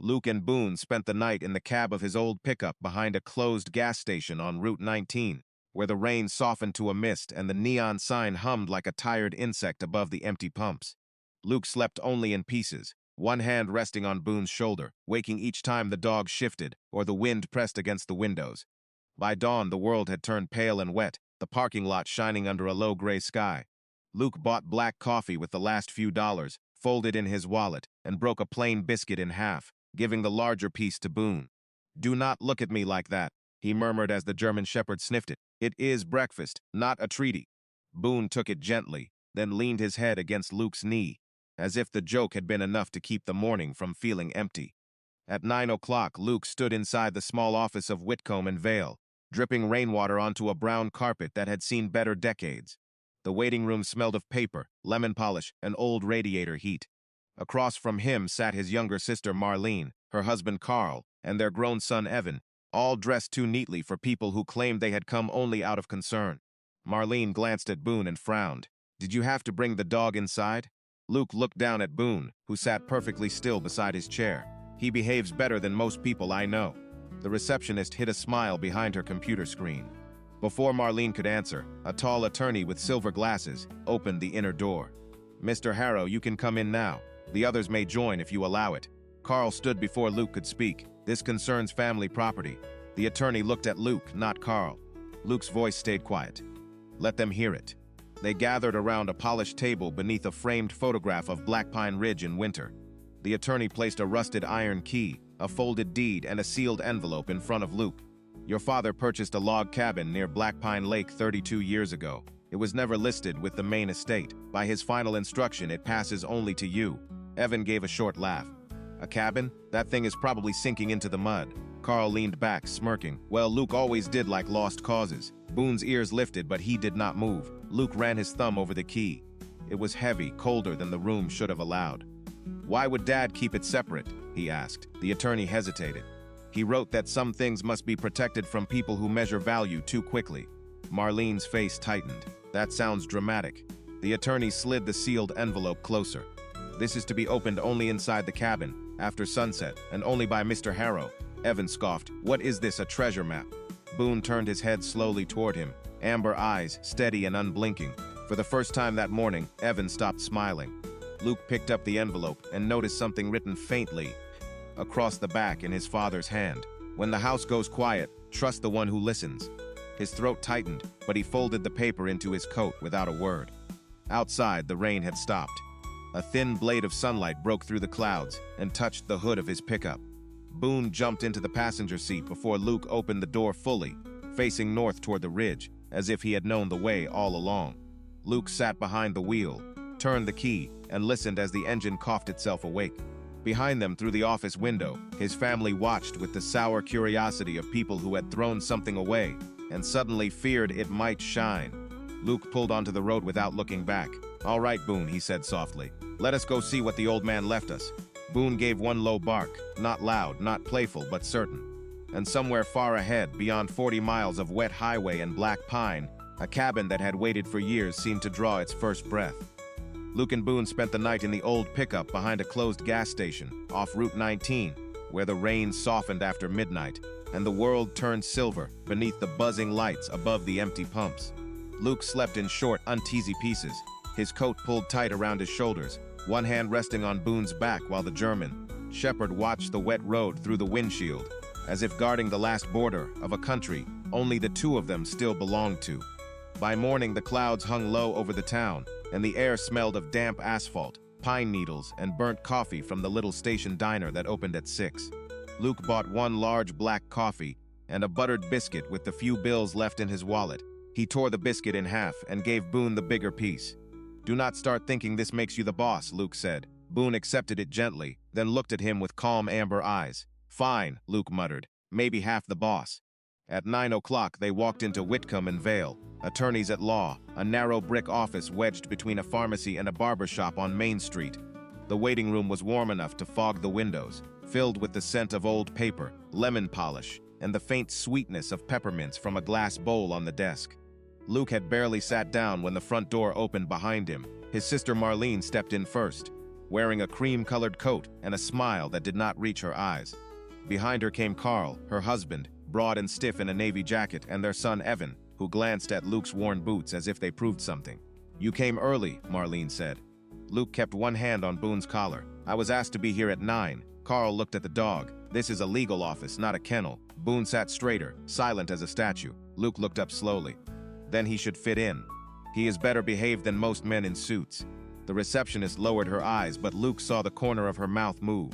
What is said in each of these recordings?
Luke and Boone spent the night in the cab of his old pickup behind a closed gas station on Route 19, where the rain softened to a mist and the neon sign hummed like a tired insect above the empty pumps. Luke slept only in pieces, one hand resting on Boone's shoulder, waking each time the dog shifted or the wind pressed against the windows. By dawn, the world had turned pale and wet, the parking lot shining under a low gray sky. Luke bought black coffee with the last few dollars, folded in his wallet, and broke a plain biscuit in half, giving the larger piece to Boone. "Do not look at me like that," he murmured as the German shepherd sniffed it. "It is breakfast, not a treaty." Boone took it gently, then leaned his head against Luke's knee, as if the joke had been enough to keep the morning from feeling empty. At 9 o'clock, Luke stood inside the small office of Whitcomb and Vale, dripping rainwater onto a brown carpet that had seen better decades. The waiting room smelled of paper, lemon polish, and old radiator heat. Across from him sat his younger sister Marlene, her husband Carl, and their grown son Evan, all dressed too neatly for people who claimed they had come only out of concern. Marlene glanced at Boone and frowned. "Did you have to bring the dog inside?" Luke looked down at Boone, who sat perfectly still beside his chair. "He behaves better than most people I know." The receptionist hid a smile behind her computer screen. Before Marlene could answer, a tall attorney with silver glasses opened the inner door. "Mr. Harrow, you can come in now. The others may join if you allow it." Carl stood before Luke could speak. "This concerns family property." The attorney looked at Luke, not Carl. Luke's voice stayed quiet. "Let them hear it." They gathered around a polished table beneath a framed photograph of Blackpine Ridge in winter. The attorney placed a rusted iron key, a folded deed, and a sealed envelope in front of Luke. "Your father purchased a log cabin near Blackpine Lake 32 years ago. It was never listed with the main estate. By his final instruction, it passes only to you." Evan gave a short laugh. "A cabin? That thing is probably sinking into the mud." Carl leaned back, smirking. "Well, Luke always did like lost causes." Boone's ears lifted, but he did not move. Luke ran his thumb over the key. It was heavy, colder than the room should have allowed. "Why would Dad keep it separate?" he asked. The attorney hesitated. "He wrote that some things must be protected from people who measure value too quickly." Marlene's face tightened. "That sounds dramatic." The attorney slid the sealed envelope closer. "This is to be opened only inside the cabin, after sunset, and only by Mr. Harrow." Evan scoffed. "What is this, a treasure map?" Boone turned his head slowly toward him, amber eyes, steady and unblinking. For the first time that morning, Evan stopped smiling. Luke picked up the envelope and noticed something written faintly across the back in his father's hand. "When the house goes quiet, trust the one who listens." His throat tightened, but he folded the paper into his coat without a word. Outside, the rain had stopped. A thin blade of sunlight broke through the clouds and touched the hood of his pickup. Boone jumped into the passenger seat before Luke opened the door fully, facing north toward the ridge, as if he had known the way all along. Luke sat behind the wheel, turned the key, and listened as the engine coughed itself awake. Behind them, through the office window, his family watched with the sour curiosity of people who had thrown something away and suddenly feared it might shine. Luke pulled onto the road without looking back. "All right, Boone," he said softly. "Let us go see what the old man left us." Boone gave one low bark, not loud, not playful, but certain. And somewhere far ahead, beyond 40 miles of wet highway and black pine, a cabin that had waited for years seemed to draw its first breath. Luke and Boone spent the night in the old pickup behind a closed gas station off Route 19, where the rain softened after midnight, and the world turned silver beneath the buzzing lights above the empty pumps. Luke slept in short, unteasy pieces, his coat pulled tight around his shoulders, one hand resting on Boone's back while the German shepherd watched the wet road through the windshield, as if guarding the last border of a country only the two of them still belonged to. By morning, the clouds hung low over the town, and the air smelled of damp asphalt, pine needles, and burnt coffee from the little station diner that opened at 6. Luke bought one large black coffee and a buttered biscuit with the few bills left in his wallet. He tore the biscuit in half and gave Boone the bigger piece. "Do not start thinking this makes you the boss," Luke said. Boone accepted it gently, then looked at him with calm amber eyes. "Fine," Luke muttered. "Maybe half the boss." At 9 o'clock, they walked into Whitcomb and Vale, attorneys at law, a narrow brick office wedged between a pharmacy and a barber shop on Main Street. The waiting room was warm enough to fog the windows, filled with the scent of old paper, lemon polish, and the faint sweetness of peppermints from a glass bowl on the desk. Luke had barely sat down when the front door opened behind him. His sister Marlene stepped in first. wearing a cream-colored coat and a smile that did not reach her eyes. Behind her came Carl, her husband, broad and stiff in a navy jacket, and their son Evan, who glanced at Luke's worn boots as if they proved something. "You came early," Marlene said. Luke kept one hand on Boone's collar. "I was asked to be here at 9. Carl looked at the dog. "This is a legal office, not a kennel." Boone sat straighter, silent as a statue. Luke looked up slowly. "Then he should fit in. He is better behaved than most men in suits." The receptionist lowered her eyes, but Luke saw the corner of her mouth move.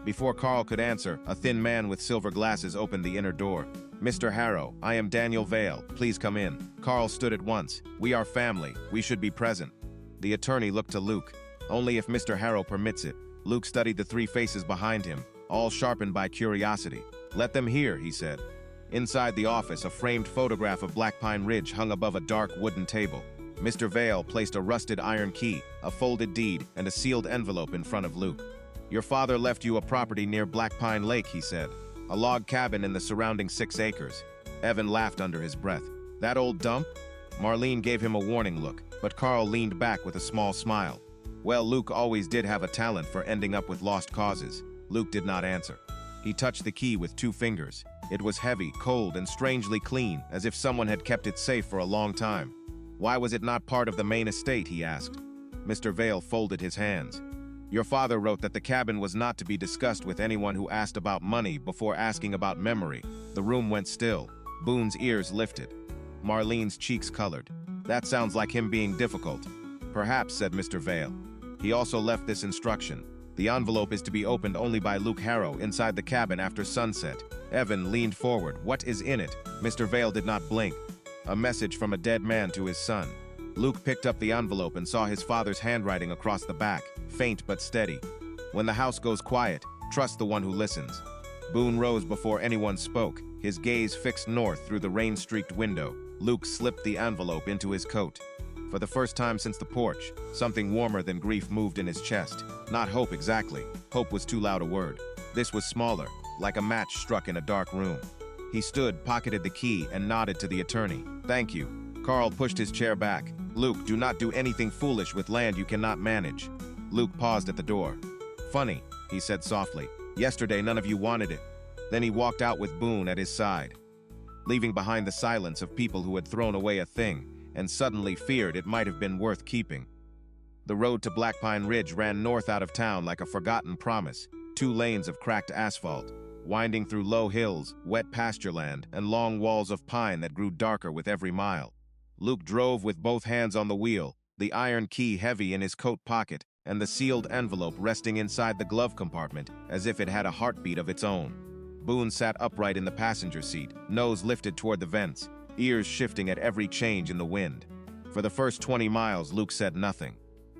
Before Carl could answer, a thin man with silver glasses opened the inner door. "Mr. Harrow, I am Daniel Vale. Please come in." Carl stood at once. "We are family. We should be present." The attorney looked to Luke. "Only if Mr. Harrow permits it." Luke studied the three faces behind him, all sharpened by curiosity. "Let them hear," he said. Inside the office, a framed photograph of Blackpine Ridge hung above a dark wooden table. Mr. Vale placed a rusted iron key, a folded deed, and a sealed envelope in front of Luke. "Your father left you a property near Blackpine Lake," he said. "A log cabin in the surrounding 6 acres. Evan laughed under his breath. "That old dump?" Marlene gave him a warning look, but Carl leaned back with a small smile. Well, Luke always did have a talent for ending up with lost causes. Luke did not answer. He touched the key with 2 fingers. It was heavy, cold, and strangely clean, as if someone had kept it safe for a long time. "Why was it not part of the main estate?" he asked. Mr. Vale folded his hands. "Your father wrote that the cabin was not to be discussed with anyone who asked about money before asking about memory." The room went still. Boone's ears lifted. Marlene's cheeks colored. "That sounds like him being difficult." "Perhaps," said Mr. Vale. "He also left this instruction. The envelope is to be opened only by Luke Harrow inside the cabin after sunset." Evan leaned forward. "What is in it?" Mr. Vale did not blink. "A message from a dead man to his son." Luke picked up the envelope and saw his father's handwriting across the back, faint but steady. "When the house goes quiet, trust the one who listens." Boone rose before anyone spoke, his gaze fixed north through the rain-streaked window. Luke slipped the envelope into his coat. For the first time since the porch, something warmer than grief moved in his chest. Not hope exactly. Hope was too loud a word. This was smaller, like a match struck in a dark room. He stood, pocketed the key, and nodded to the attorney. "Thank you." Carl pushed his chair back. "Luke, do not do anything foolish with land you cannot manage." Luke paused at the door. "Funny," he said softly. "Yesterday none of you wanted it." Then he walked out with Boone at his side, leaving behind the silence of people who had thrown away a thing and suddenly feared it might have been worth keeping. The road to Blackpine Ridge ran north out of town like a forgotten promise, 2 lanes of cracked asphalt, winding through low hills, wet pasture land, and long walls of pine that grew darker with every mile. Luke drove with both hands on the wheel, the iron key heavy in his coat pocket, and the sealed envelope resting inside the glove compartment as if it had a heartbeat of its own. Boone sat upright in the passenger seat, nose lifted toward the vents, ears shifting at every change in the wind. For the first 20 miles, Luke said nothing.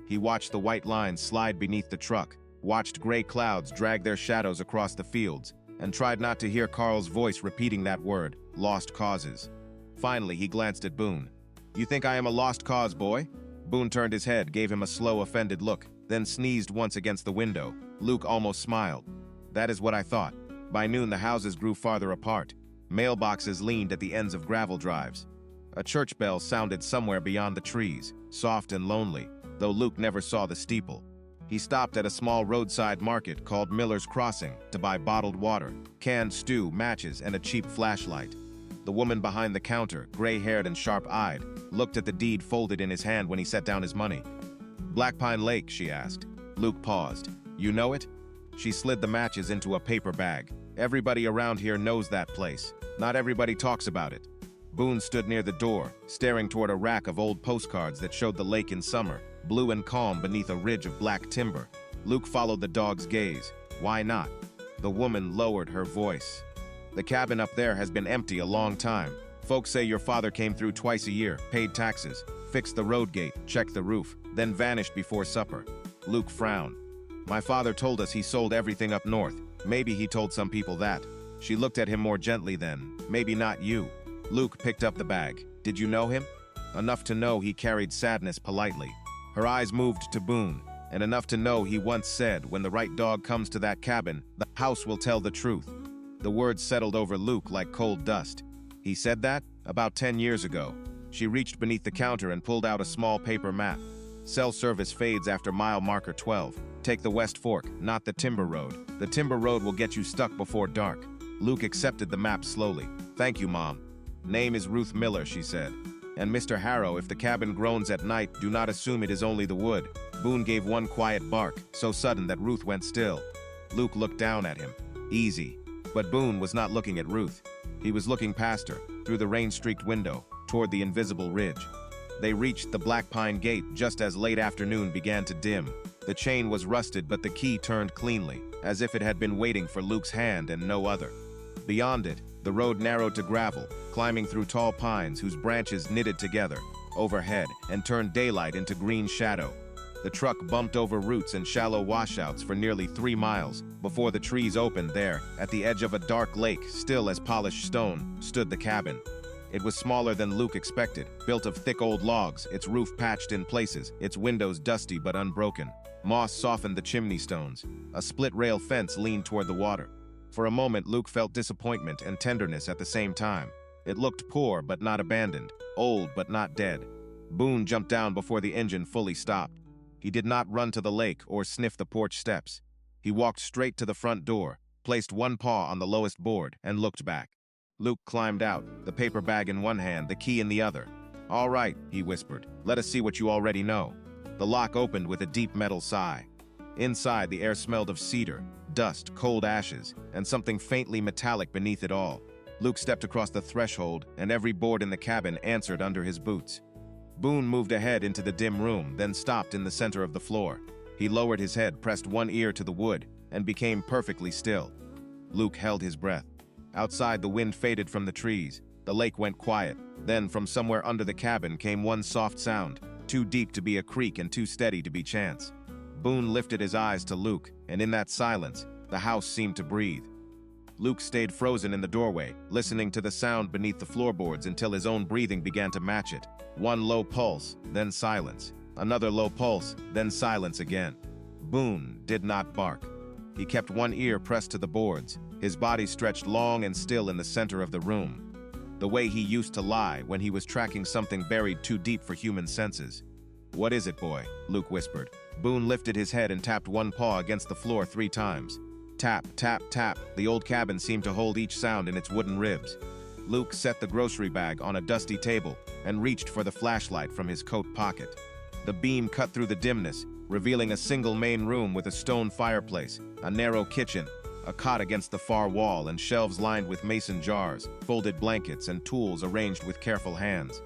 He watched the white lines slide beneath the truck, watched gray clouds drag their shadows across the fields, and tried not to hear Carl's voice repeating that word, lost causes. Finally, he glanced at Boone. "You think I am a lost cause, boy?" Boone turned his head, gave him a slow, offended look, then sneezed once against the window. Luke almost smiled. "That is what I thought." By noon, the houses grew farther apart. Mailboxes leaned at the ends of gravel drives. A church bell sounded somewhere beyond the trees, soft and lonely, though Luke never saw the steeple. He stopped at a small roadside market called Miller's Crossing to buy bottled water, canned stew, matches, and a cheap flashlight. The woman behind the counter, gray-haired and sharp-eyed, looked at the deed folded in his hand when he set down his money. "Blackpine Lake," she asked. Luke paused. "You know it?" She slid the matches into a paper bag. "Everybody around here knows that place. Not everybody talks about it." Boone stood near the door, staring toward a rack of old postcards that showed the lake in summer, blue and calm beneath a ridge of black timber. Luke followed the dog's gaze. "Why not?" The woman lowered her voice. "The cabin up there has been empty a long time. Folks say your father came through twice a year, paid taxes, fixed the road gate, checked the roof, then vanished before supper." Luke frowned. "My father told us he sold everything up north. Maybe he told some people that." She looked at him more gently then. "Maybe not you." Luke picked up the bag. "Did you know him?" Enough to know he carried sadness politely. Her eyes moved to Boone, and enough to know he once said, "When the right dog comes to that cabin, the house will tell the truth." The words settled over Luke like cold dust. "He said that? About 10 years ago." She reached beneath the counter and pulled out a small paper map. Cell service fades after mile marker 12. Take the West Fork, not the Timber Road. The Timber Road will get you stuck before dark. Luke accepted the map slowly. Thank you, Mom. Name is Ruth Miller, she said. And Mr. Harrow, if the cabin groans at night, do not assume it is only the wood. Boone gave one quiet bark, so sudden that Ruth went still. Luke looked down at him. Easy. But Boone was not looking at Ruth. He was looking past her, through the rain-streaked window, toward the invisible ridge. They reached the Blackpine Gate just as late afternoon began to dim. The chain was rusted, but the key turned cleanly, as if it had been waiting for Luke's hand and no other. Beyond it, the road narrowed to gravel, climbing through tall pines whose branches knitted together, overhead, and turned daylight into green shadow. The truck bumped over roots and shallow washouts for nearly 3 miles, before the trees opened there, at the edge of a dark lake, still as polished stone, stood the cabin. It was smaller than Luke expected, built of thick old logs, its roof patched in places, its windows dusty but unbroken. Moss softened the chimney stones. A split-rail fence leaned toward the water. For a moment, Luke felt disappointment and tenderness at the same time. It looked poor but not abandoned, old but not dead. Boone jumped down before the engine fully stopped. He did not run to the lake or sniff the porch steps. He walked straight to the front door, placed one paw on the lowest board, and looked back. Luke climbed out, the paper bag in one hand, the key in the other. "All right," he whispered. "Let us see what you already know." The lock opened with a deep metal sigh. Inside, the air smelled of cedar, dust, cold ashes, and something faintly metallic beneath it all. Luke stepped across the threshold, and every board in the cabin answered under his boots. Boone moved ahead into the dim room, then stopped in the center of the floor. He lowered his head, pressed one ear to the wood, and became perfectly still. Luke held his breath. Outside, the wind faded from the trees. The lake went quiet. Then, from somewhere under the cabin came one soft sound, too deep to be a creak and too steady to be chance. Boone lifted his eyes to Luke, and in that silence, the house seemed to breathe. Luke stayed frozen in the doorway, listening to the sound beneath the floorboards until his own breathing began to match it. One low pulse, then silence. Another low pulse, then silence again. Boone did not bark. He kept one ear pressed to the boards, his body stretched long and still in the center of the room. The way he used to lie when he was tracking something buried too deep for human senses. "What is it, boy?" Luke whispered. Boone lifted his head and tapped one paw against the floor 3 times. Tap, tap, tap. The old cabin seemed to hold each sound in its wooden ribs. Luke set the grocery bag on a dusty table and reached for the flashlight from his coat pocket. The beam cut through the dimness, revealing a single main room with a stone fireplace, a narrow kitchen, a cot against the far wall, and shelves lined with mason jars, folded blankets, and tools arranged with careful hands.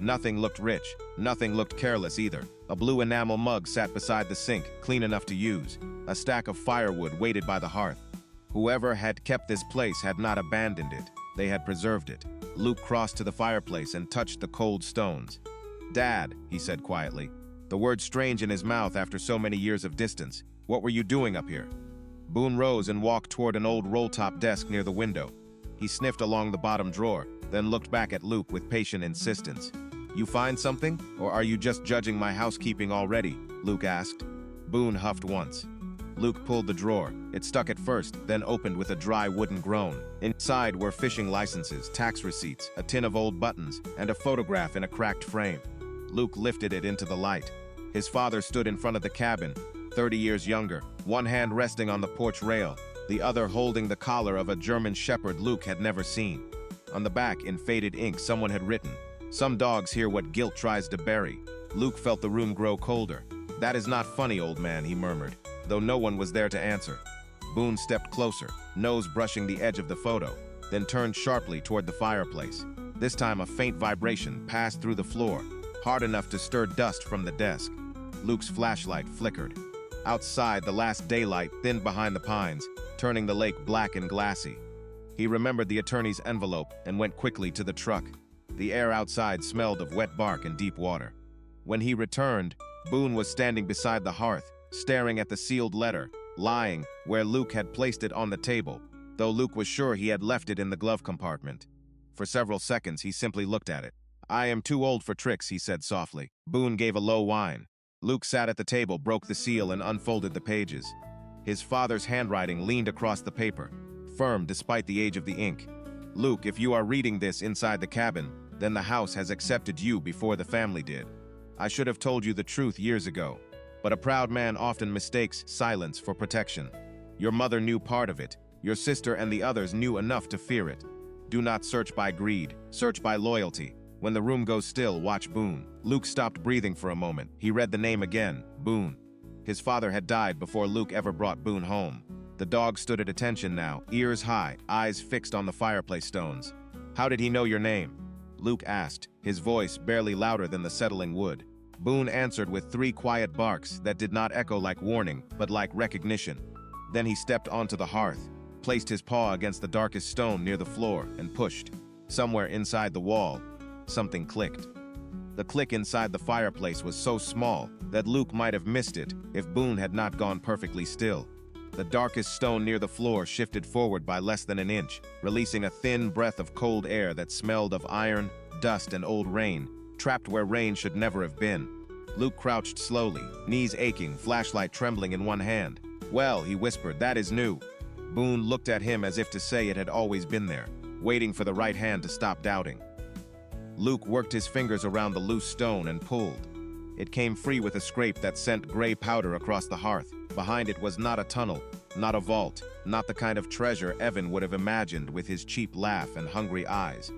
Nothing looked rich, nothing looked careless either. A blue enamel mug sat beside the sink, clean enough to use. A stack of firewood waited by the hearth. Whoever had kept this place had not abandoned it. They had preserved it. Luke crossed to the fireplace and touched the cold stones. "Dad," he said quietly, the word strange in his mouth after so many years of distance. "What were you doing up here?" Boone rose and walked toward an old roll-top desk near the window. He sniffed along the bottom drawer, then looked back at Luke with patient insistence. "You find something, or are you just judging my housekeeping already?" Luke asked. Boone huffed once. Luke pulled the drawer. It stuck at first, then opened with a dry wooden groan. Inside were fishing licenses, tax receipts, a tin of old buttons, and a photograph in a cracked frame. Luke lifted it into the light. His father stood in front of the cabin, 30 years younger, one hand resting on the porch rail, the other holding the collar of a German shepherd Luke had never seen. On the back, in faded ink, someone had written, "Some dogs hear what guilt tries to bury." Luke felt the room grow colder. "That is not funny, old man," he murmured, though no one was there to answer. Boone stepped closer, nose brushing the edge of the photo, then turned sharply toward the fireplace. This time a faint vibration passed through the floor, hard enough to stir dust from the desk. Luke's flashlight flickered. Outside, the last daylight thinned behind the pines, turning the lake black and glassy. He remembered the attorney's envelope and went quickly to the truck. The air outside smelled of wet bark and deep water. When he returned, Boone was standing beside the hearth, staring at the sealed letter, lying where Luke had placed it on the table, though Luke was sure he had left it in the glove compartment. For several seconds, he simply looked at it. "I am too old for tricks," he said softly. Boone gave a low whine. Luke sat at the table, broke the seal, and unfolded the pages. His father's handwriting leaned across the paper, firm despite the age of the ink. "Luke, if you are reading this inside the cabin, then the house has accepted you before the family did." I should have told you the truth years ago. But a proud man often mistakes silence for protection. Your mother knew part of it. Your sister and the others knew enough to fear it. Do not search by greed. Search by loyalty. When the room goes still, watch Boone. Luke stopped breathing for a moment. He read the name again, Boone. His father had died before Luke ever brought Boone home. The dog stood at attention now, ears high, eyes fixed on the fireplace stones. How did he know your name? Luke asked, his voice barely louder than the settling wood. Boone answered with 3 quiet barks that did not echo like warning, but like recognition. Then he stepped onto the hearth, placed his paw against the darkest stone near the floor, and pushed. Somewhere inside the wall, something clicked. The click inside the fireplace was so small that Luke might have missed it if Boone had not gone perfectly still. The darkest stone near the floor shifted forward by less than an inch, releasing a thin breath of cold air that smelled of iron, dust, and old rain, trapped where rain should never have been. Luke crouched slowly, knees aching, flashlight trembling in one hand. Well, he whispered, that is new. Boone looked at him as if to say it had always been there, waiting for the right hand to stop doubting. Luke worked his fingers around the loose stone and pulled. It came free with a scrape that sent gray powder across the hearth. Behind it was not a tunnel, not a vault, not the kind of treasure Evan would have imagined with his cheap laugh and hungry eyes.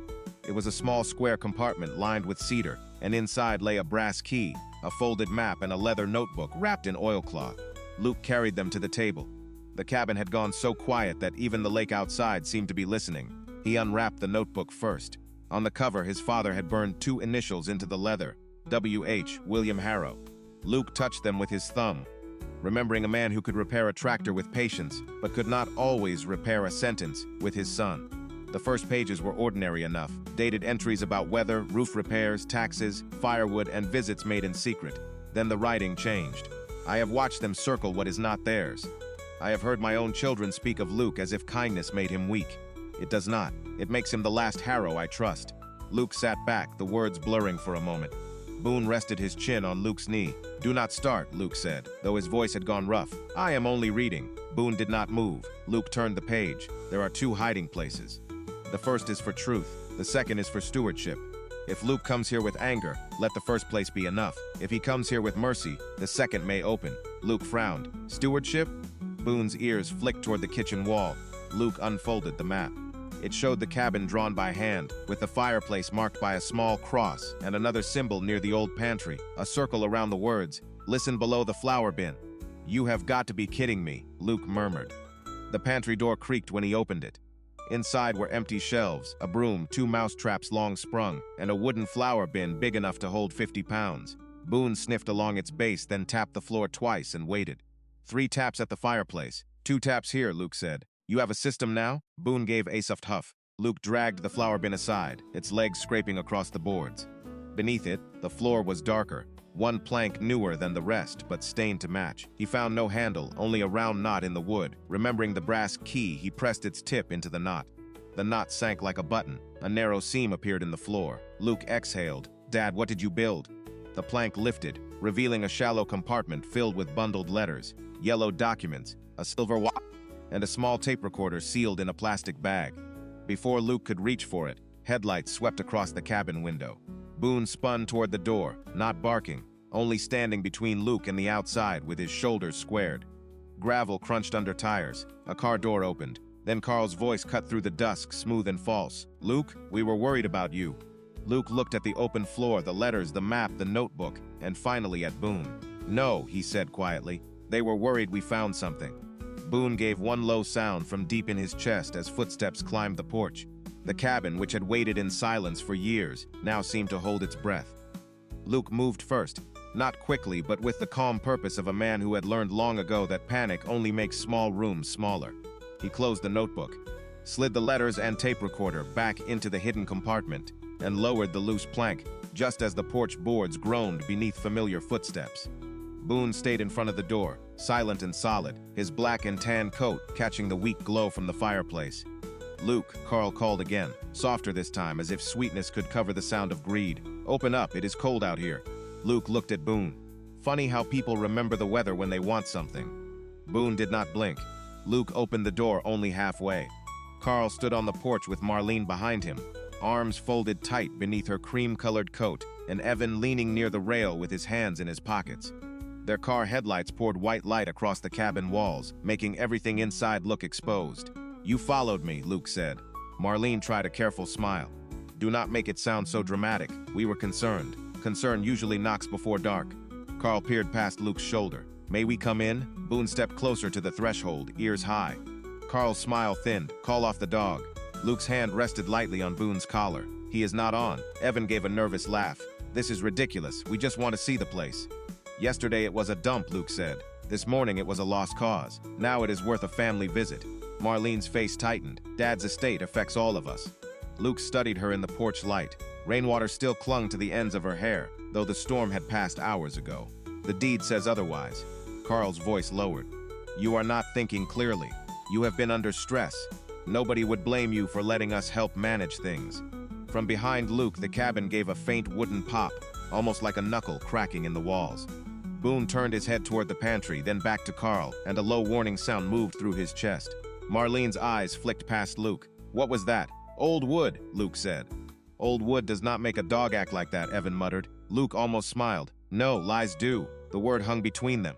It was a small square compartment lined with cedar, and inside lay a brass key, a folded map, and a leather notebook wrapped in oilcloth. Luke carried them to the table. The cabin had gone so quiet that even the lake outside seemed to be listening. He unwrapped the notebook first. On the cover, his father had burned 2 initials into the leather, W.H. William Harrow. Luke touched them with his thumb, remembering a man who could repair a tractor with patience, but could not always repair a sentence with his son. The first pages were ordinary enough, dated entries about weather, roof repairs, taxes, firewood, and visits made in secret. Then the writing changed. I have watched them circle what is not theirs. I have heard my own children speak of Luke as if kindness made him weak. It does not. It makes him the last Harrow I trust. Luke sat back, the words blurring for a moment. Boone rested his chin on Luke's knee. Do not start, Luke said, though his voice had gone rough. I am only reading. Boone did not move. Luke turned the page. There are 2 hiding places. The first is for truth. The second is for stewardship. If Luke comes here with anger, let the first place be enough. If he comes here with mercy, the second may open. Luke frowned. Stewardship? Boone's ears flicked toward the kitchen wall. Luke unfolded the map. It showed the cabin drawn by hand, with the fireplace marked by a small cross and another symbol near the old pantry, a circle around the words, "Listen below the flour bin." You have got to be kidding me, Luke murmured. The pantry door creaked when he opened it. Inside were empty shelves, a broom, 2 mouse traps long sprung, and a wooden flour bin big enough to hold 50 pounds. Boone sniffed along its base, then tapped the floor twice and waited. 3 taps at the fireplace. 2 taps here, Luke said. You have a system now? Boone gave a soft huff. Luke dragged the flour bin aside, its legs scraping across the boards. Beneath it, the floor was darker, 1 plank newer than the rest, but stained to match. He found no handle, only a round knot in the wood. Remembering the brass key, he pressed its tip into the knot. The knot sank like a button. A narrow seam appeared in the floor. Luke exhaled. Dad, what did you build? The plank lifted, revealing a shallow compartment filled with bundled letters, yellow documents, a silver watch, and a small tape recorder sealed in a plastic bag. Before Luke could reach for it, headlights swept across the cabin window. Boone spun toward the door, not barking, only standing between Luke and the outside with his shoulders squared. Gravel crunched under tires. A car door opened. Then Carl's voice cut through the dusk, smooth and false. Luke, we were worried about you. Luke looked at the open floor, the letters, the map, the notebook, and finally at Boone. No, he said quietly. They were worried we found something. Boone gave 1 low sound from deep in his chest as footsteps climbed the porch. The cabin, which had waited in silence for years, now seemed to hold its breath. Luke moved first, not quickly, but with the calm purpose of a man who had learned long ago that panic only makes small rooms smaller. He closed the notebook, slid the letters and tape recorder back into the hidden compartment, and lowered the loose plank, just as the porch boards groaned beneath familiar footsteps. Boone stayed in front of the door, silent and solid, his black and tan coat catching the weak glow from the fireplace. Luke, Carl called again, softer this time, as if sweetness could cover the sound of greed. Open up, it is cold out here. Luke looked at Boone. Funny how people remember the weather when they want something. Boone did not blink. Luke opened the door only halfway. Carl stood on the porch with Marlene behind him, arms folded tight beneath her cream-colored coat, and Evan leaning near the rail with his hands in his pockets. Their car headlights poured white light across the cabin walls, making everything inside look exposed. "You followed me," Luke said. Marlene tried a careful smile. "Do not make it sound so dramatic. We were concerned. Concern usually knocks before dark." Carl peered past Luke's shoulder. "May we come in?" Boone stepped closer to the threshold, ears high. Carl's smile thinned. "Call off the dog." Luke's hand rested lightly on Boone's collar. "He is not on." Evan gave a nervous laugh. "This is ridiculous. We just want to see the place." "Yesterday it was a dump," Luke said. "This morning it was a lost cause. Now it is worth a family visit." Marlene's face tightened. "Dad's estate affects all of us." Luke studied her in the porch light. Rainwater still clung to the ends of her hair, though the storm had passed hours ago. "The deed says otherwise." Carl's voice lowered. "You are not thinking clearly. You have been under stress. Nobody would blame you for letting us help manage things." From behind Luke, the cabin gave a faint wooden pop, almost like a knuckle cracking in the walls. Boone turned his head toward the pantry, then back to Carl, and a low warning sound moved through his chest. Marlene's eyes flicked past Luke. "What was that?" "Old wood," Luke said. "Old wood does not make a dog act like that," Evan muttered. Luke almost smiled. "No, lies do." The word hung between them.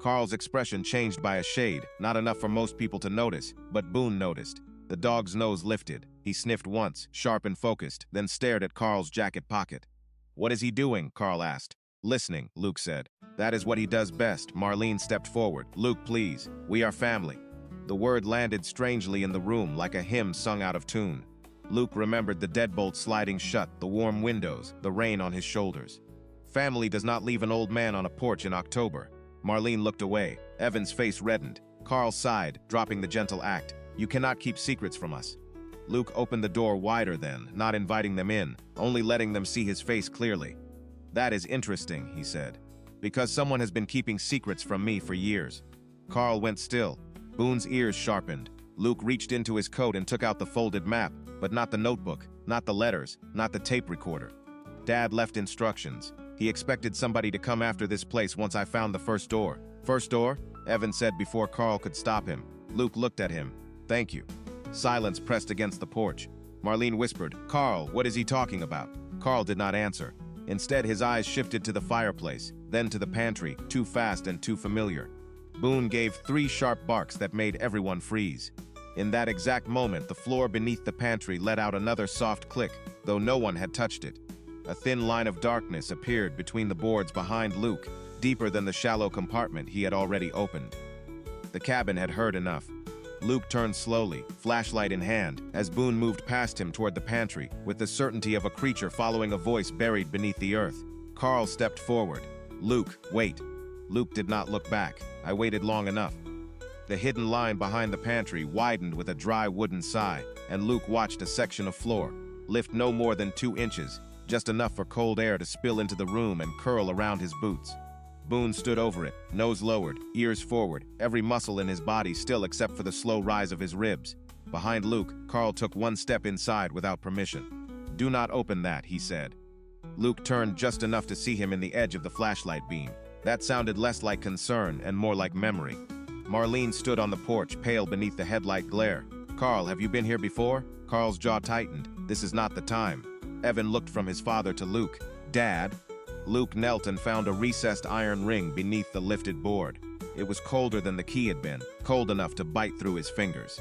Carl's expression changed by a shade, not enough for most people to notice, but Boone noticed. The dog's nose lifted. He sniffed once, sharp and focused, then stared at Carl's jacket pocket. "What is he doing?" Carl asked. "Listening," Luke said. "That is what he does best." Marlene stepped forward. "Luke, please. We are family." The word landed strangely in the room, like a hymn sung out of tune. Luke remembered the deadbolt sliding shut, the warm windows, the rain on his shoulders. Family does not leave an old man on a porch in October. Marlene looked away. Evan's face reddened. Carl sighed, dropping the gentle act. "You cannot keep secrets from us." Luke opened the door wider then, not inviting them in, only letting them see his face clearly. "That is interesting," he said. "Because someone has been keeping secrets from me for years." Carl went still. Boone's ears sharpened. Luke reached into his coat and took out the folded map, but not the notebook, not the letters, not the tape recorder. "Dad left instructions. He expected somebody to come after this place once I found the first door." "First door?" Evan said before Carl could stop him. Luke looked at him. "Thank you." Silence pressed against the porch. Marlene whispered, "Carl, what is he talking about?" Carl did not answer. Instead, his eyes shifted to the fireplace, then to the pantry, too fast and too familiar. Boone gave 3 sharp barks that made everyone freeze. In that exact moment, the floor beneath the pantry let out another soft click, though no one had touched it. A thin line of darkness appeared between the boards behind Luke, deeper than the shallow compartment he had already opened. The cabin had heard enough. Luke turned slowly, flashlight in hand, as Boone moved past him toward the pantry, with the certainty of a creature following a voice buried beneath the earth. Carl stepped forward. "Luke, wait." Luke did not look back. "I waited long enough." The hidden line behind the pantry widened with a dry wooden sigh, and Luke watched a section of floor lift no more than 2 inches, just enough for cold air to spill into the room and curl around his boots. Boone stood over it, nose lowered, ears forward, every muscle in his body still except for the slow rise of his ribs. Behind Luke, Carl took 1 step inside without permission. "Do not open that," he said. Luke turned just enough to see him in the edge of the flashlight beam. That sounded less like concern and more like memory. Marlene stood on the porch, pale beneath the headlight glare. "Carl, have you been here before?" Carl's jaw tightened. "This is not the time." Evan looked from his father to Luke. "Dad?" Luke knelt and found a recessed iron ring beneath the lifted board. It was colder than the key had been, cold enough to bite through his fingers.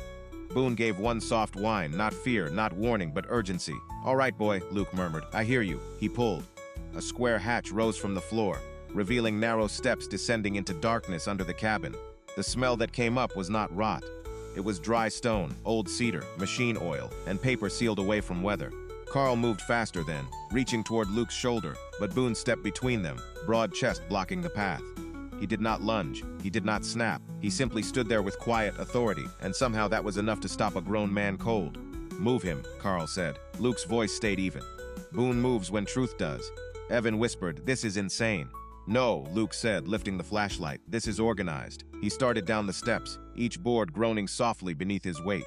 Boone gave 1 soft whine, not fear, not warning, but urgency. "All right, boy," Luke murmured. "I hear you." He pulled. A square hatch rose from the floor, revealing narrow steps descending into darkness under the cabin. The smell that came up was not rot. It was dry stone, old cedar, machine oil, and paper sealed away from weather. Carl moved faster then, reaching toward Luke's shoulder, but Boone stepped between them, broad chest blocking the path. He did not lunge. He did not snap. He simply stood there with quiet authority, and somehow that was enough to stop a grown man cold. "Move him," Carl said. Luke's voice stayed even. "Boone moves when truth does." Evan whispered, "This is insane." "No," Luke said, lifting the flashlight. "This is organized." He started down the steps, each board groaning softly beneath his weight.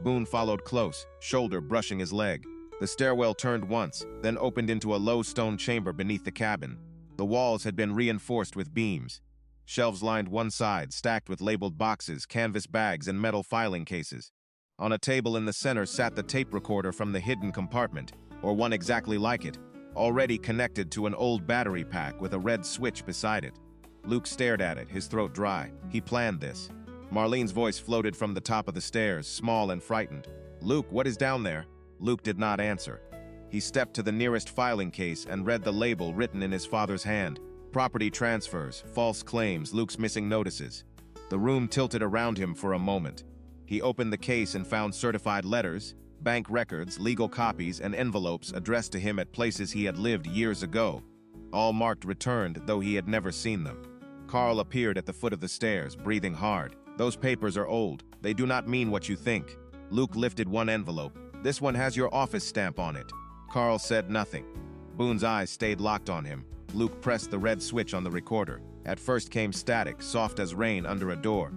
Boone followed close, shoulder brushing his leg. The stairwell turned once, then opened into a low stone chamber beneath the cabin. The walls had been reinforced with beams. Shelves lined one side, stacked with labeled boxes, canvas bags, and metal filing cases. On a table in the center sat the tape recorder from the hidden compartment, or one exactly like it. already connected to an old battery pack with a red switch beside it. Luke stared at it, his throat dry. He planned this. Marlene's voice floated from the top of the stairs, small and frightened. "Luke, what is down there?" Luke did not answer. He stepped to the nearest filing case and read the label written in his father's hand. Property transfers, false claims, Luke's missing notices. The room tilted around him for a moment. He opened the case and found certified letters, bank records, legal copies, and envelopes addressed to him at places he had lived years ago, all marked returned, though he had never seen them. Carl appeared at the foot of the stairs, breathing hard. "Those papers are old. They do not mean what you think." Luke lifted one envelope. "This one has your office stamp on it." Carl said nothing. Boone's eyes stayed locked on him. Luke pressed the red switch on the recorder. At first came static, soft as rain under a door.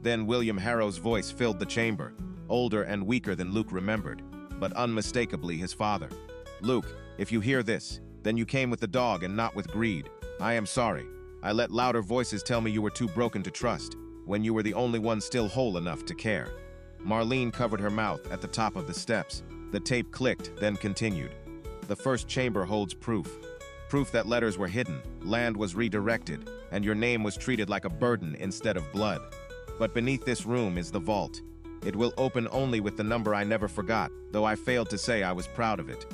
Then William Harrow's voice filled the chamber, older and weaker than Luke remembered, but unmistakably his father. "Luke, if you hear this, then you came with the dog and not with greed. I am sorry. I let louder voices tell me you were too broken to trust, when you were the only one still whole enough to care." Marlene covered her mouth at the top of the steps. The tape clicked, then continued. "The first chamber holds proof. Proof that letters were hidden, land was redirected, and your name was treated like a burden instead of blood. But beneath this room is the vault. It will open only with the number I never forgot, though I failed to say I was proud of it."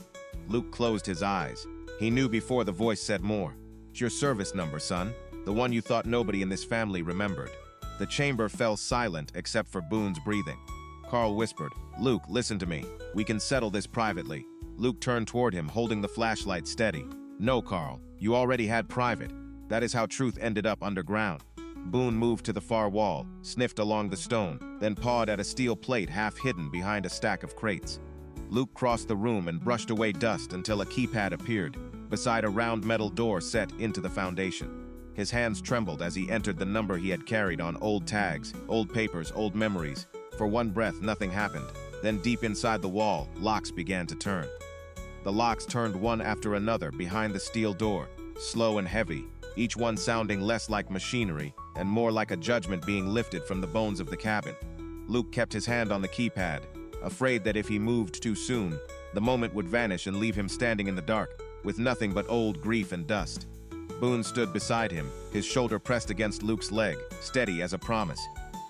Luke closed his eyes. He knew before the voice said more. "It's your service number, son, the one you thought nobody in this family remembered." The chamber fell silent except for Boone's breathing. Carl whispered, "Luke, listen to me. We can settle this privately." Luke turned toward him, holding the flashlight steady. "No, Carl, you already had private. That is how truth ended up underground." Boone moved to the far wall, sniffed along the stone, then pawed at a steel plate half hidden behind a stack of crates. Luke crossed the room and brushed away dust until a keypad appeared, beside a round metal door set into the foundation. His hands trembled as he entered the number he had carried on old tags, old papers, old memories. For one breath, nothing happened. Then deep inside the wall, locks began to turn. The locks turned one after another behind the steel door, slow and heavy, each one sounding less like machinery and more like a judgment being lifted from the bones of the cabin. Luke kept his hand on the keypad, afraid that if he moved too soon, the moment would vanish and leave him standing in the dark, with nothing but old grief and dust. Boone stood beside him, his shoulder pressed against Luke's leg, steady as a promise.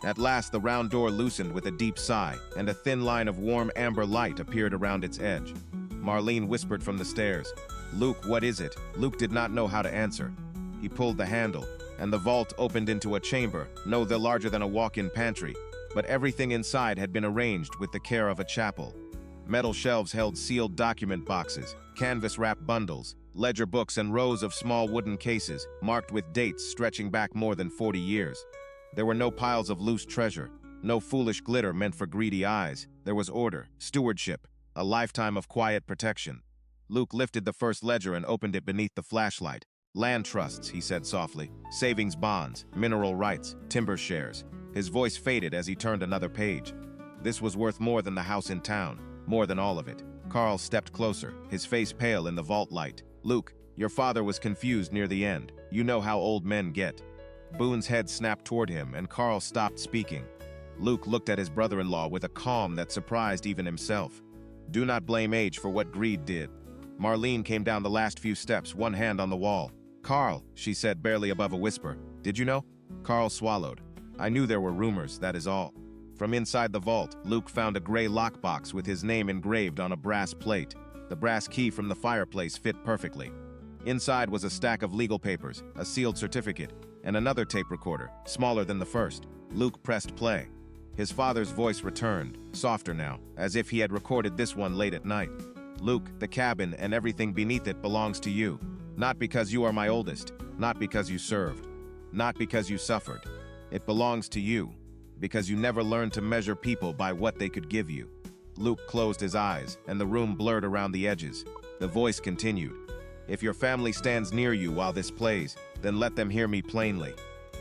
At last, the round door loosened with a deep sigh, and a thin line of warm amber light appeared around its edge. Marlene whispered from the stairs, "Luke, what is it?" Luke did not know how to answer. He pulled the handle, and the vault opened into a chamber, no larger than a walk-in pantry, but everything inside had been arranged with the care of a chapel. Metal shelves held sealed document boxes, canvas-wrapped bundles, ledger books, and rows of small wooden cases, marked with dates stretching back more than 40 years. There were no piles of loose treasure, no foolish glitter meant for greedy eyes. There was order, stewardship, a lifetime of quiet protection. Luke lifted the first ledger and opened it beneath the flashlight. "Land trusts," he said softly. "Savings bonds, mineral rights, timber shares." His voice faded as he turned another page. This was worth more than the house in town, more than all of it. Carl stepped closer, his face pale in the vault light. "Luke, your father was confused near the end. You know how old men get." Boone's head snapped toward him, and Carl stopped speaking. Luke looked at his brother-in-law with a calm that surprised even himself. "Do not blame age for what greed did." Marlene came down the last few steps, one hand on the wall. "Carl," she said barely above a whisper, "did you know?" Carl swallowed. "I knew there were rumors, that is all." From inside the vault, Luke found a gray lockbox with his name engraved on a brass plate. The brass key from the fireplace fit perfectly. Inside was a stack of legal papers, a sealed certificate, and another tape recorder, smaller than the first. Luke pressed play. His father's voice returned, softer now, as if he had recorded this one late at night. "Luke, the cabin and everything beneath it belongs to you. Not because you are my oldest, not because you served, not because you suffered. It belongs to you, because you never learned to measure people by what they could give you." Luke closed his eyes, and the room blurred around the edges. The voice continued, "If your family stands near you while this plays, then let them hear me plainly.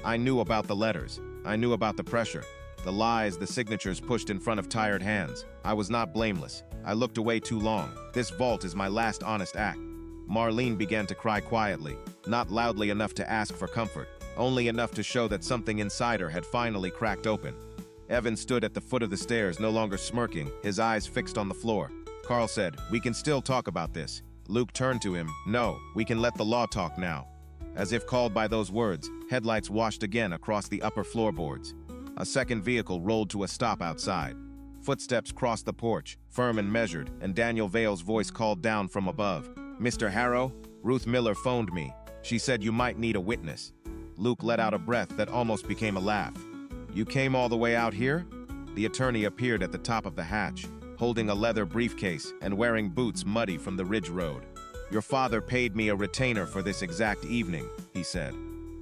I knew about the letters. I knew about the pressure, the lies, the signatures pushed in front of tired hands. I was not blameless. I looked away too long. This vault is my last honest act." Marlene began to cry quietly, not loudly enough to ask for comfort, only enough to show that something inside her had finally cracked open. Evan stood at the foot of the stairs, no longer smirking, his eyes fixed on the floor. Carl said, "We can still talk about this. Luke turned to him. No, we can let the law talk now. As if called by those words, headlights washed again across the upper floorboards. A second vehicle rolled to a stop outside. Footsteps crossed the porch, firm and measured, and Daniel Vale's voice called down from above. Mr. Harrow, Ruth Miller phoned me. She said you might need a witness. Luke let out a breath that almost became a laugh. You came all the way out here? The attorney appeared at the top of the hatch, holding a leather briefcase and wearing boots muddy from the Ridge Road. Your father paid me a retainer for this exact evening, he said.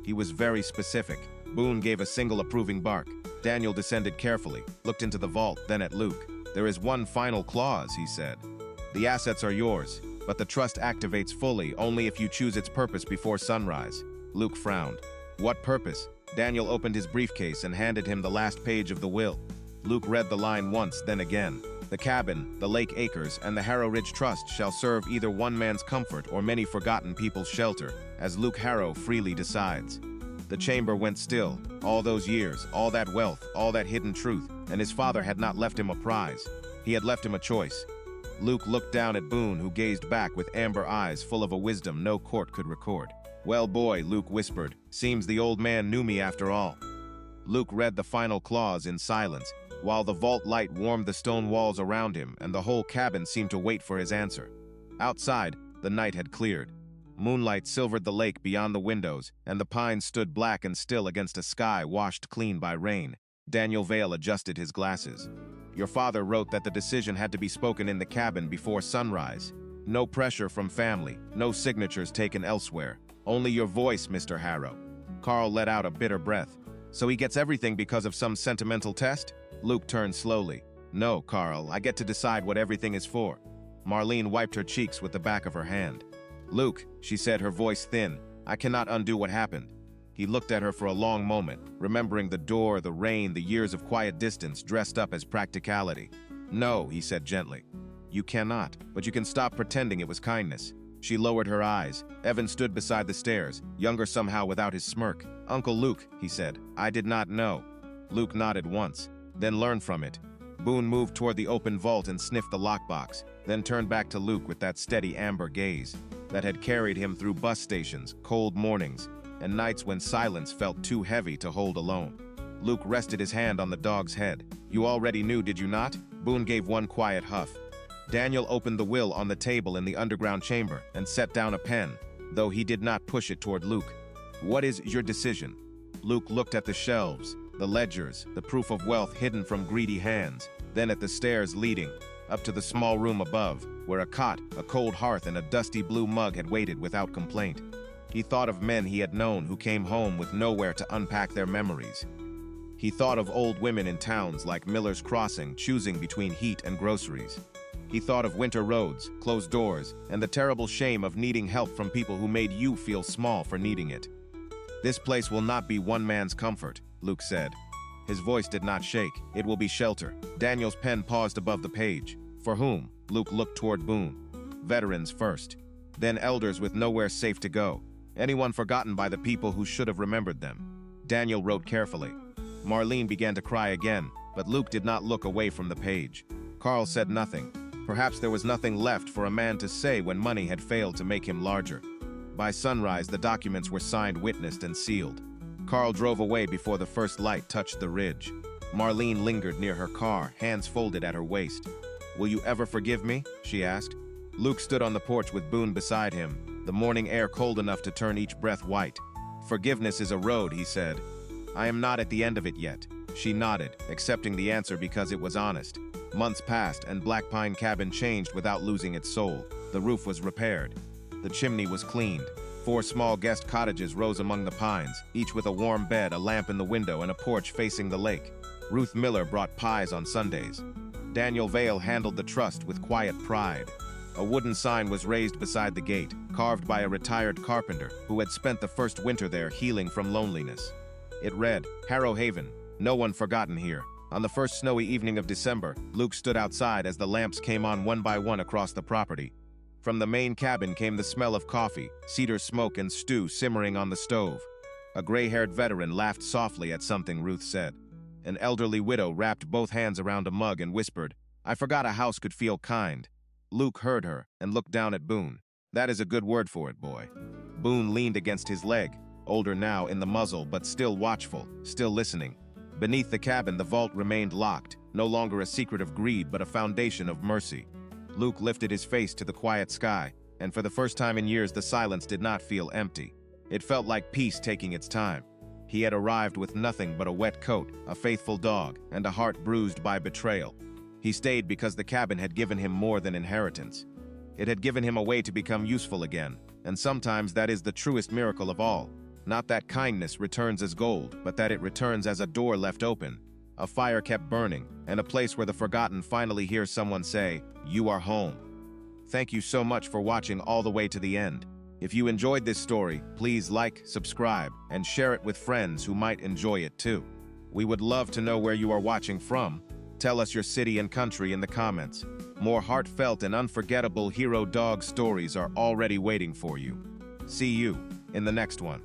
He was very specific. Boone gave a single approving bark. Daniel descended carefully, looked into the vault, then at Luke. There is one final clause, he said. The assets are yours, but the trust activates fully only if you choose its purpose before sunrise. Luke frowned. What purpose? Daniel opened his briefcase and handed him the last page of the will. Luke read the line once, then again. The cabin, the lake acres, and the Harrow Ridge Trust shall serve either one man's comfort or many forgotten people's shelter, as Luke Harrow freely decides. The chamber went still. All those years, all that wealth, all that hidden truth, and his father had not left him a prize. He had left him a choice. Luke looked down at Boone, who gazed back with amber eyes full of a wisdom no court could record. Well, boy, Luke whispered, seems the old man knew me after all. Luke read the final clause in silence, while the vault light warmed the stone walls around him and the whole cabin seemed to wait for his answer. Outside, the night had cleared. Moonlight silvered the lake beyond the windows, and the pines stood black and still against a sky washed clean by rain. Daniel Vale adjusted his glasses. Your father wrote that the decision had to be spoken in the cabin before sunrise. No pressure from family, no signatures taken elsewhere. Only your voice, Mr. Harrow. Carl let out a bitter breath. So he gets everything because of some sentimental test? Luke turned slowly. No, Carl, I get to decide what everything is for. Marlene wiped her cheeks with the back of her hand. Luke, she said, her voice thin, I cannot undo what happened. He looked at her for a long moment, remembering the door, the rain, the years of quiet distance dressed up as practicality. No, he said gently. You cannot, but you can stop pretending it was kindness. She lowered her eyes. Evan stood beside the stairs, younger somehow without his smirk. Uncle Luke, he said, I did not know. Luke nodded once, then learned from it. Boone moved toward the open vault and sniffed the lockbox, then turned back to Luke with that steady amber gaze that had carried him through bus stations, cold mornings, and nights when silence felt too heavy to hold alone. Luke rested his hand on the dog's head. You already knew, did you not? Boone gave one quiet huff. Daniel opened the will on the table in the underground chamber and set down a pen, though he did not push it toward Luke. What is your decision? Luke looked at the shelves, the ledgers, the proof of wealth hidden from greedy hands, then at the stairs leading up to the small room above, where a cot, a cold hearth, and a dusty blue mug had waited without complaint. He thought of men he had known who came home with nowhere to unpack their memories. He thought of old women in towns like Miller's Crossing choosing between heat and groceries. He thought of winter roads, closed doors, and the terrible shame of needing help from people who made you feel small for needing it. This place will not be one man's comfort, Luke said. His voice did not shake. It will be shelter. Daniel's pen paused above the page. For whom? Luke looked toward Boone. Veterans first. Then elders with nowhere safe to go. Anyone forgotten by the people who should have remembered them. Daniel wrote carefully. Marlene began to cry again, but Luke did not look away from the page. Carl said nothing. Perhaps there was nothing left for a man to say when money had failed to make him larger. By sunrise, the documents were signed, witnessed, and sealed. Carl drove away before the first light touched the ridge. Marlene lingered near her car, hands folded at her waist. Will you ever forgive me? She asked. Luke stood on the porch with Boone beside him, the morning air cold enough to turn each breath white. Forgiveness is a road, he said. I am not at the end of it yet. She nodded, accepting the answer because it was honest. Months passed and Blackpine Cabin changed without losing its soul. The roof was repaired. The chimney was cleaned. 4 small guest cottages rose among the pines, each with a warm bed, a lamp in the window, and a porch facing the lake. Ruth Miller brought pies on Sundays. Daniel Vale handled the trust with quiet pride. A wooden sign was raised beside the gate, carved by a retired carpenter who had spent the first winter there healing from loneliness. It read, Harrow Haven, no one forgotten here. On the first snowy evening of December, Luke stood outside as the lamps came on one by one across the property. From the main cabin came the smell of coffee, cedar smoke, and stew simmering on the stove. A gray-haired veteran laughed softly at something Ruth said. An elderly widow wrapped both hands around a mug and whispered, I forgot a house could feel kind. Luke heard her and looked down at Boone. That is a good word for it, boy. Boone leaned against his leg, older now in the muzzle but still watchful, still listening. Beneath the cabin, the vault remained locked, no longer a secret of greed but a foundation of mercy. Luke lifted his face to the quiet sky, and for the first time in years the silence did not feel empty. It felt like peace taking its time. He had arrived with nothing but a wet coat, a faithful dog, and a heart bruised by betrayal. He stayed because the cabin had given him more than inheritance. It had given him a way to become useful again, and sometimes that is the truest miracle of all. Not that kindness returns as gold, but that it returns as a door left open. A fire kept burning, and a place where the forgotten finally hear someone say, "You are home." Thank you so much for watching all the way to the end. If you enjoyed this story, please like, subscribe, and share it with friends who might enjoy it too. We would love to know where you are watching from. Tell us your city and country in the comments. More heartfelt and unforgettable hero dog stories are already waiting for you. See you in the next one.